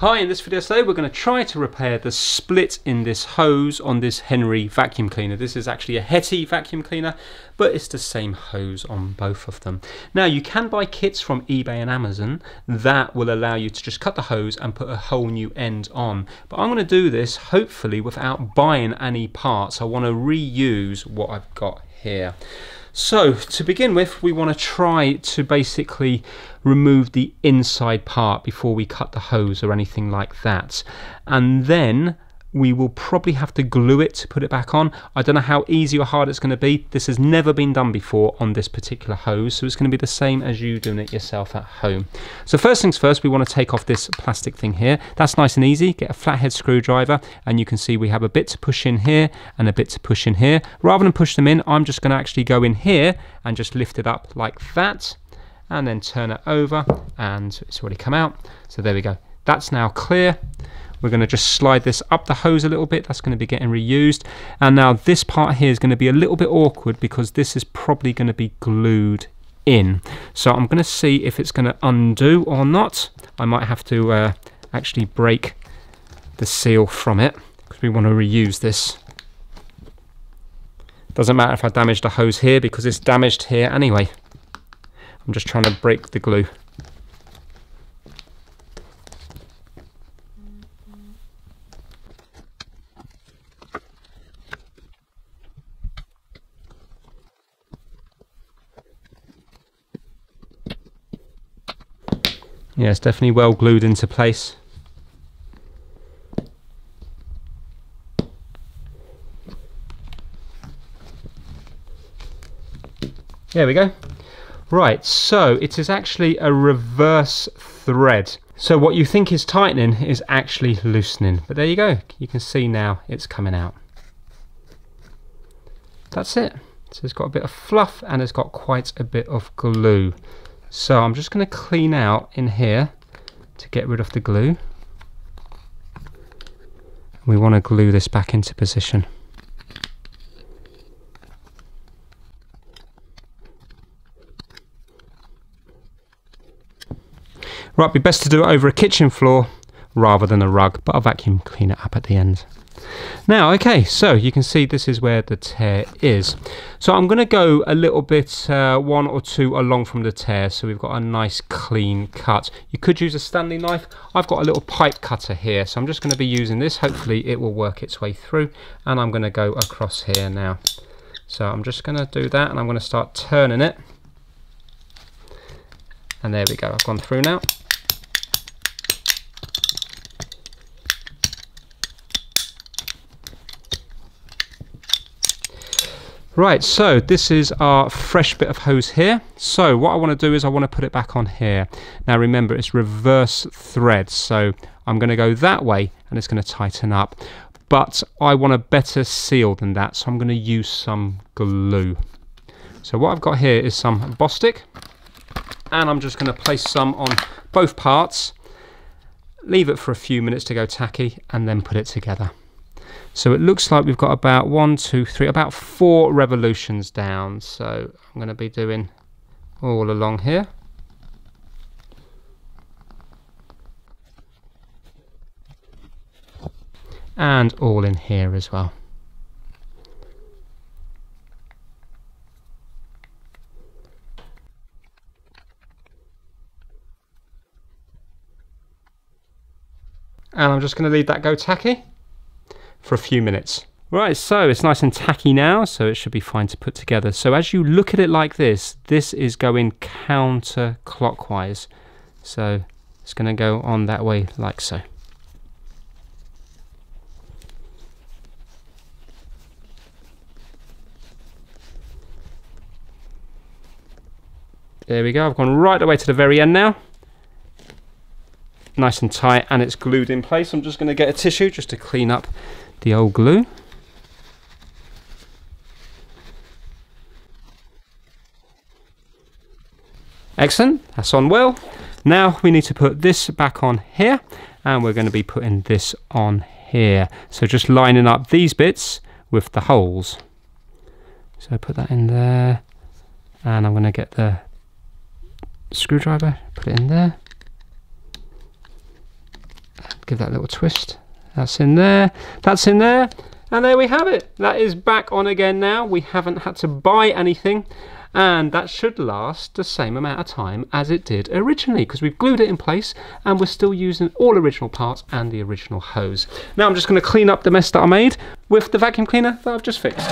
Hi, in this video today we're going to try to repair the split in this hose on this Henry vacuum cleaner. This is actually a Hetty vacuum cleaner, but it's the same hose on both of them. Now you can buy kits from eBay and Amazon that will allow you to just cut the hose and put a whole new end on. But I'm going to do this hopefully without buying any parts. I want to reuse what I've got here. So to begin with, we want to try to basically remove the inside part before we cut the hose or anything like that, and then we will probably have to glue it to put it back on. I don't know how easy or hard it's going to be. This has never been done before on this particular hose, so it's going to be the same as you doing it yourself at home. So first things first, we want to take off this plastic thing here. That's nice and easy. Get a flathead screwdriver, and you can see we have a bit to push in here and a bit to push in here. Rather than push them in, I'm just going to actually go in here and just lift it up like that, and then turn it over, and it's already come out. So there we go. That's now clear. We're going to just slide this up the hose a little bit. That's going to be getting reused. And now this part here is going to be a little bit awkward because this is probably going to be glued in. So I'm going to see if it's going to undo or not. I might have to actually break the seal from it because we want to reuse this. Doesn't matter if I damage the hose here because it's damaged here anyway. I'm just trying to break the glue. Yeah, it's definitely well glued into place. There we go. Right, so it is actually a reverse thread. So what you think is tightening is actually loosening. But there you go. You can see now it's coming out. That's it. So it's got a bit of fluff and it's got quite a bit of glue. So I'm just going to clean out in here to get rid of the glue. We want to glue this back into position. Right, it'd be best to do it over a kitchen floor rather than a rug, but I'll vacuum clean it up at the end. Now, okay, so you can see this is where the tear is. So I'm going to go a little bit, 1 or 2 along from the tear, so we've got a nice clean cut. You could use a Stanley knife. I've got a little pipe cutter here, so I'm just going to be using this. Hopefully it will work its way through, and I'm going to go across here now. So I'm just going to do that, and I'm going to start turning it. And there we go, I've gone through now. Right, so this is our fresh bit of hose here. So what I want to do is I want to put it back on here. Now remember, it's reverse thread, so I'm going to go that way and it's going to tighten up. But I want a better seal than that, so I'm going to use some glue. So what I've got here is some Bostik, and I'm just going to place some on both parts, leave it for a few minutes to go tacky, and then put it together. So it looks like we've got about 1, 2, 3, about 4 revolutions down. So I'm going to be doing all along here. And all in here as well. And I'm just going to leave that go tacky for a few minutes. Right, so it's nice and tacky now, so it should be fine to put together. So as you look at it like this, this is going counterclockwise. So it's going to go on that way like so. There we go, I've gone right away to the very end now. Nice and tight, and it's glued in place. I'm just going to get a tissue just to clean up the old glue. Excellent, that's on well. Now we need to put this back on here, and we're going to be putting this on here. So just lining up these bits with the holes. So put that in there, and I'm going to get the screwdriver, put it in there, and give that a little twist. That's in there, that's in there, and there we have it. That is back on again now. We haven't had to buy anything, and that should last the same amount of time as it did originally, because we've glued it in place and we're still using all original parts and the original hose. Now I'm just going to clean up the mess that I made with the vacuum cleaner that I've just fixed.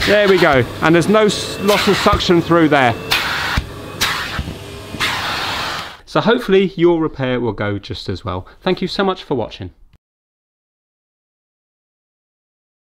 There we go, and there's no loss of suction through there. So hopefully your repair will go just as well. Thank you so much for watching.